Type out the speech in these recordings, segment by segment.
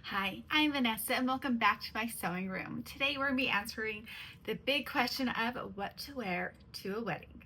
Hi, I'm Vanessa and welcome back to my sewing room. Today we're going to be answering the big question of what to wear to a wedding.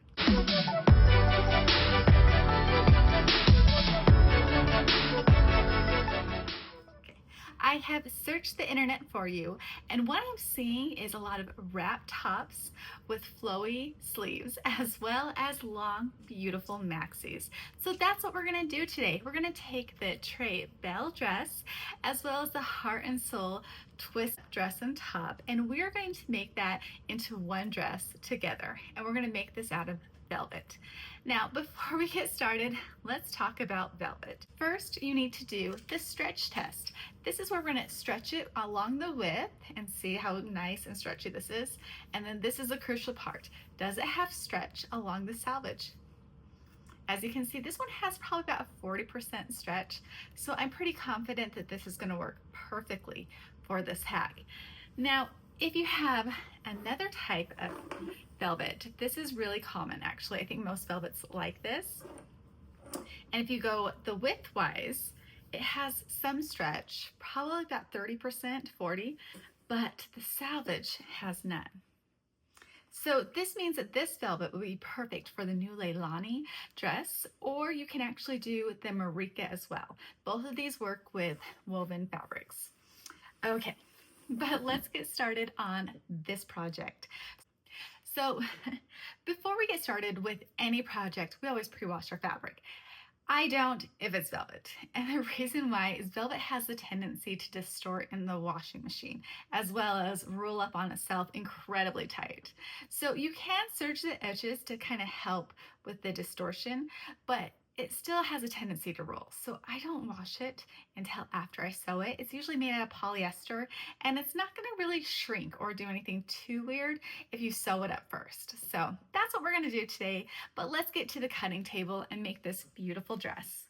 I have searched the internet for you, and what I'm seeing is a lot of wrap tops with flowy sleeves as well as long, beautiful maxis. So that's what we're gonna do today. We're gonna take the Trey Bell dress as well as the Heart and Soul twist dress and top, and we're going to make that into one dress together. And we're gonna make this out of velvet. Now, before we get started, let's talk about velvet. First, you need to do the stretch test. This is where we're gonna stretch it along the width and see how nice and stretchy this is. And then this is a crucial part. Does it have stretch along the selvage? As you can see, this one has probably about a 40% stretch, so I'm pretty confident that this is gonna work perfectly for this hack. Now, if you have another type of velvet, this is really common actually. I think most velvets like this. And if you go the width-wise, it has some stretch, probably about 30%, 40, but the selvage has none. So this means that this velvet would be perfect for the new Leilani dress, or you can actually do the Marika as well. Both of these work with woven fabrics. Okay, but let's get started on this project. So before we get started with any project, we always pre-wash our fabric. I don't if it's velvet. And the reason why is velvet has the tendency to distort in the washing machine, as well as roll up on itself incredibly tight. So you can serge the edges to kind of help with the distortion, but it still has a tendency to roll. So I don't wash it until after I sew it. It's usually made out of polyester, and it's not gonna really shrink or do anything too weird if you sew it up first. So that's what we're gonna do today, but let's get to the cutting table and make this beautiful dress.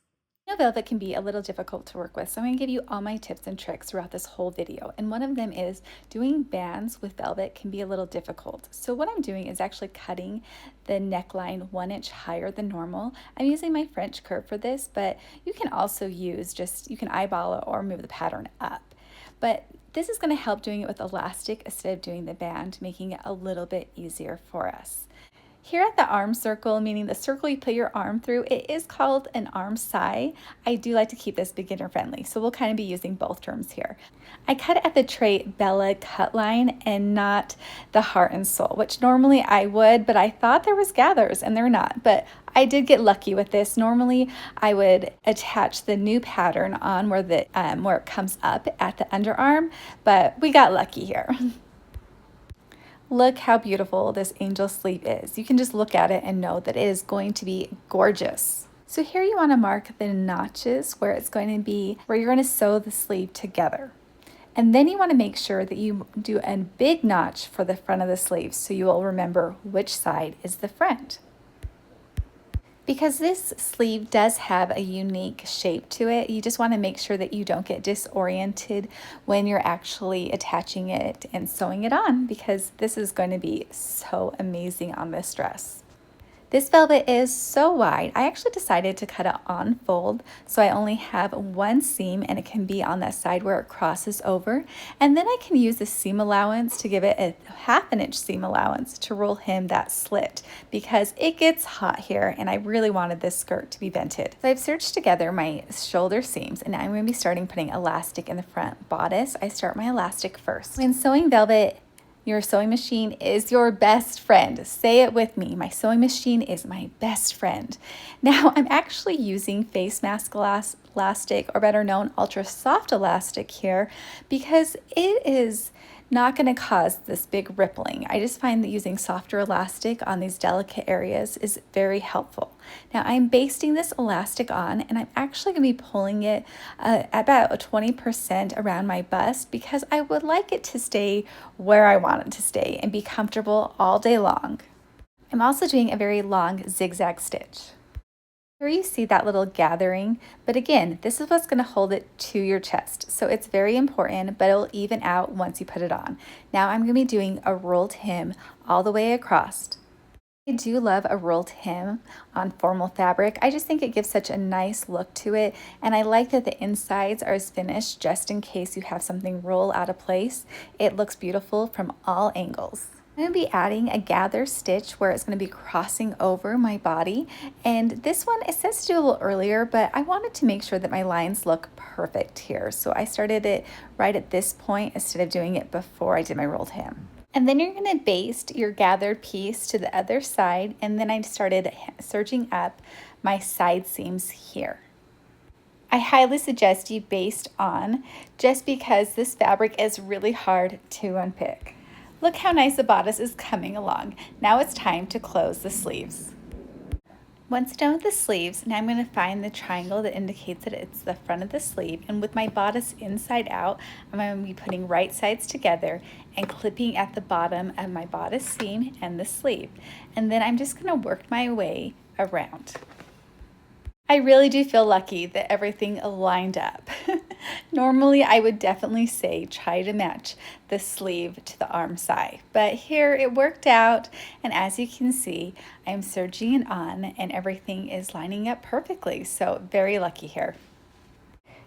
I know velvet can be a little difficult to work with, so I'm going to give you all my tips and tricks throughout this whole video. And one of them is doing bands with velvet can be a little difficult. So what I'm doing is actually cutting the neckline 1 inch higher than normal. I'm using my French curve for this, but you can also use you can eyeball it or move the pattern up. But this is going to help doing it with elastic instead of doing the band, making it a little bit easier for us. Here at the arm circle, meaning the circle you put your arm through, it is called an arm side. I do like to keep this beginner friendly, so we'll kind of be using both terms here. I cut it at the Trey Bella cut line and not the Heart and Soul, which normally I would, but I thought there was gathers and they're not. But I did get lucky with this. Normally I would attach the new pattern on where it comes up at the underarm, but we got lucky here. Look how beautiful this angel sleeve is. You can just look at it and know that it is going to be gorgeous. So here you want to mark the notches where you're going to sew the sleeve together. And then you want to make sure that you do a big notch for the front of the sleeve so you will remember which side is the front. Because this sleeve does have a unique shape to it, you just want to make sure that you don't get disoriented when you're actually attaching it and sewing it on, because this is going to be so amazing on this dress. This velvet is so wide. I actually decided to cut it on fold, so I only have one seam and it can be on that side where it crosses over. And then I can use the seam allowance to give it a 1/2 inch seam allowance to roll hem that slit, because it gets hot here and I really wanted this skirt to be vented. So I've serged together my shoulder seams, and now I'm going to be starting putting elastic in the front bodice. I start my elastic first. When sewing velvet, your sewing machine is your best friend. Say it with me. My sewing machine is my best friend. Now, I'm actually using face mask elastic, or better known, ultra soft elastic here, because it is not going to cause this big rippling. I just find that using softer elastic on these delicate areas is very helpful. Now I'm basting this elastic on, and I'm actually going to be pulling it about 20% around my bust, because I would like it to stay where I want it to stay and be comfortable all day long. I'm also doing a very long zigzag stitch. Here you see that little gathering, but again, this is what's going to hold it to your chest. So it's very important, but it'll even out once you put it on. Now I'm going to be doing a rolled hem all the way across. I do love a rolled hem on formal fabric. I just think it gives such a nice look to it, and I like that the insides are as finished just in case you have something roll out of place. It looks beautiful from all angles. I'm going to be adding a gather stitch where it's going to be crossing over my body, and this one it says to do a little earlier, but I wanted to make sure that my lines look perfect here, so I started it right at this point instead of doing it before I did my rolled hem. And then you're going to baste your gathered piece to the other side, and then I started serging up my side seams here. I highly suggest you baste on just because this fabric is really hard to unpick. Look how nice the bodice is coming along. Now it's time to close the sleeves. Once done with the sleeves, now I'm going to find the triangle that indicates that it's the front of the sleeve, and with my bodice inside out, I'm going to be putting right sides together and clipping at the bottom of my bodice seam and the sleeve. And then I'm just going to work my way around. I really do feel lucky that everything lined up. Normally, I would definitely say try to match the sleeve to the arm side, but here it worked out, and as you can see, I'm serging it on and everything is lining up perfectly, so very lucky here.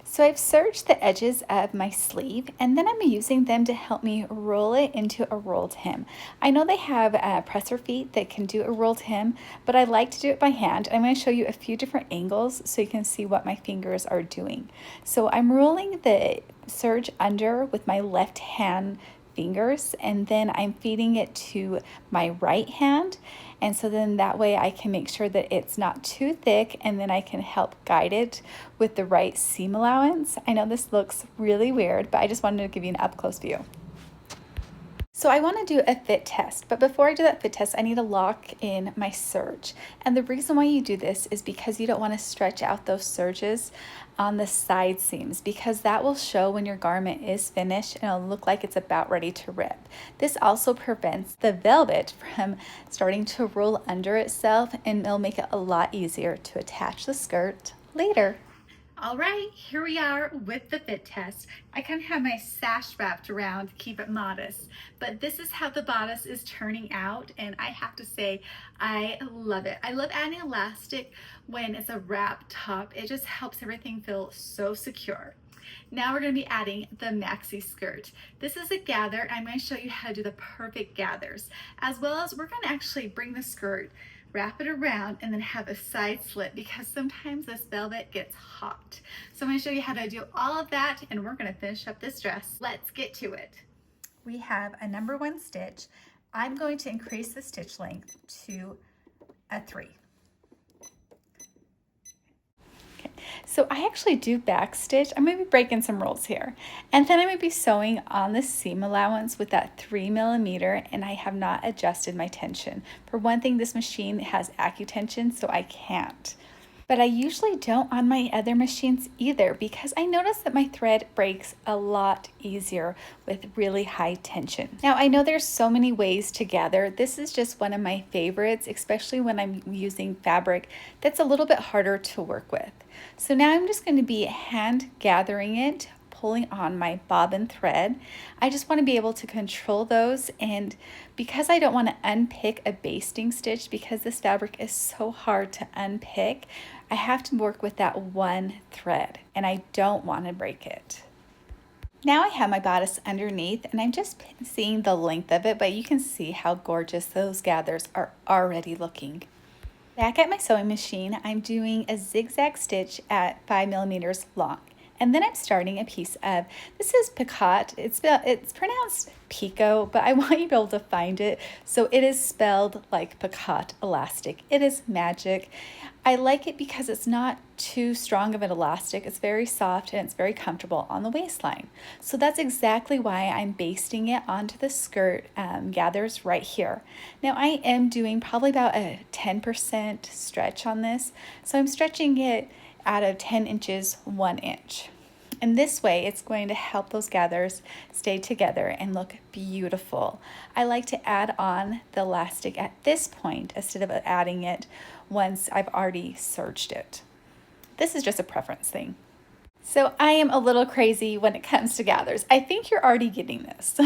So I've serged the edges of my sleeve, and then I'm using them to help me roll it into a rolled hem. I know they have presser feet that can do a rolled hem, but I like to do it by hand. I'm going to show you a few different angles so you can see what my fingers are doing. So I'm rolling the serge under with my left hand fingers, and then I'm feeding it to my right hand, and so then that way I can make sure that it's not too thick, and then I can help guide it with the right seam allowance. I know this looks really weird, but I just wanted to give you an up-close view. So I want to do a fit test, but before I do that fit test, I need to lock in my serge. And the reason why you do this is because you don't want to stretch out those serges on the side seams, because that will show when your garment is finished and it'll look like it's about ready to rip. This also prevents the velvet from starting to roll under itself, and it'll make it a lot easier to attach the skirt later. All right, here we are with the fit test. I kind of have my sash wrapped around to keep it modest, but this is how the bodice is turning out, and I have to say, I love it. I love adding elastic when it's a wrap top. It just helps everything feel so secure. Now we're going to be adding the maxi skirt. This is a gather. I'm going to show you how to do the perfect gathers, as well as we're going to actually bring the skirt, wrap it around, and then have a side slit because sometimes this velvet gets hot. So I'm going to show you how to do all of that, and we're going to finish up this dress. Let's get to it. We have a number 1 stitch. I'm going to increase the stitch length to a 3. So I actually do back stitch. I'm going to be breaking some rules here. And then I'm going to be sewing on the seam allowance with that 3mm, and I have not adjusted my tension. For one thing, this machine has AccuTension, so I can't. But I usually don't on my other machines either, because I notice that my thread breaks a lot easier with really high tension. Now I know there's so many ways to gather. This is just one of my favorites, especially when I'm using fabric that's a little bit harder to work with. So now I'm just going to be hand gathering it, pulling on my bobbin thread. I just want to be able to control those, and because I don't want to unpick a basting stitch because this fabric is so hard to unpick, I have to work with that one thread, and I don't want to break it. Now I have my bodice underneath, and I'm just seeing the length of it, but you can see how gorgeous those gathers are already looking. Back at my sewing machine, I'm doing a zigzag stitch at 5mm long. And then I'm starting a piece of, this is picot, it's pronounced picot, but I want you to be able to find it. So it is spelled like picot elastic. It is magic. I like it because it's not too strong of an elastic. It's very soft and it's very comfortable on the waistline. So that's exactly why I'm basting it onto the skirt gathers right here. Now I am doing probably about a 10% stretch on this. So I'm stretching it out of 10 inches, 1 inch. And this way it's going to help those gathers stay together and look beautiful. I like to add on the elastic at this point instead of adding it once I've already serged it. This is just a preference thing. So I am a little crazy when it comes to gathers. I think you're already getting this.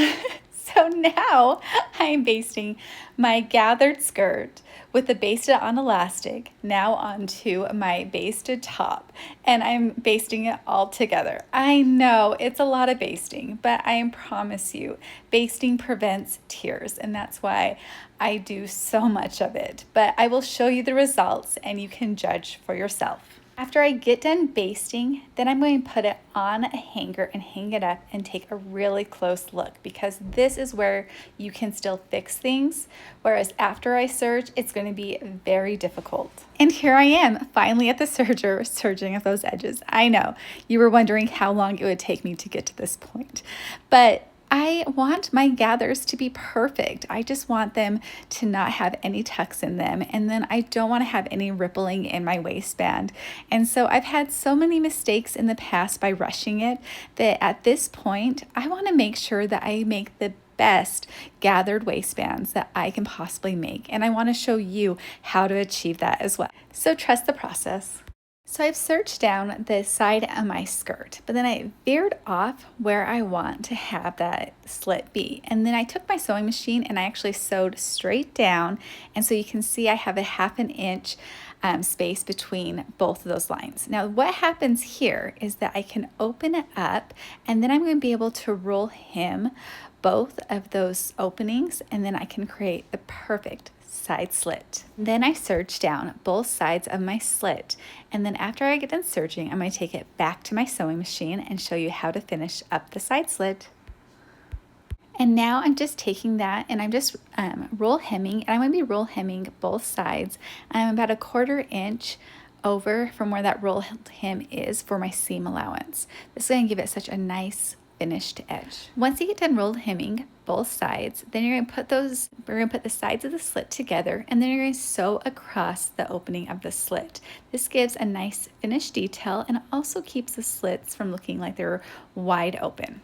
So now I'm basting my gathered skirt with the basted on elastic now onto my basted top, and I'm basting it all together. I know it's a lot of basting, but I promise you, basting prevents tears, and that's why I do so much of it. But I will show you the results and you can judge for yourself. After I get done basting, then I'm going to put it on a hanger and hang it up and take a really close look, because this is where you can still fix things, whereas after I serge, it's going to be very difficult. And here I am, finally at the serger, serging at those edges. I know, you were wondering how long it would take me to get to this point, but I want my gathers to be perfect. I just want them to not have any tucks in them, and then I don't want to have any rippling in my waistband. And so I've had so many mistakes in the past by rushing it that at this point I want to make sure that I make the best gathered waistbands that I can possibly make, and I want to show you how to achieve that as well. So trust the process. So I've serged down the side of my skirt, but then I veered off where I want to have that slit be. And then I took my sewing machine and I actually sewed straight down. And so you can see I have a 1/2 inch space between both of those lines. Now what happens here is that I can open it up, and then I'm going to be able to roll hem both of those openings, and then I can create the perfect side slit. Then I serge down both sides of my slit, and then after I get done serging, I'm going to take it back to my sewing machine and show you how to finish up the side slit. And now I'm just taking that and I'm just roll hemming, and I'm going to be roll hemming both sides. I'm about a 1/4 inch over from where that roll hem is for my seam allowance. This is going to give it such a nice finished edge. Once you get done roll hemming both sides, then you're going to we're going to put the sides of the slit together, and then you're going to sew across the opening of the slit. This gives a nice finished detail and also keeps the slits from looking like they're wide open.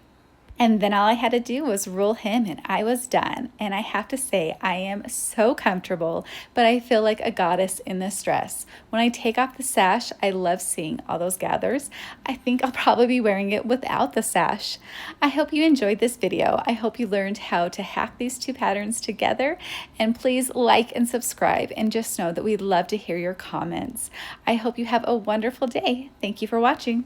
And then all I had to do was roll hem and I was done. And I have to say, I am so comfortable, but I feel like a goddess in this dress. When I take off the sash, I love seeing all those gathers. I think I'll probably be wearing it without the sash. I hope you enjoyed this video. I hope you learned how to hack these two patterns together. And please like and subscribe, and just know that we'd love to hear your comments. I hope you have a wonderful day. Thank you for watching.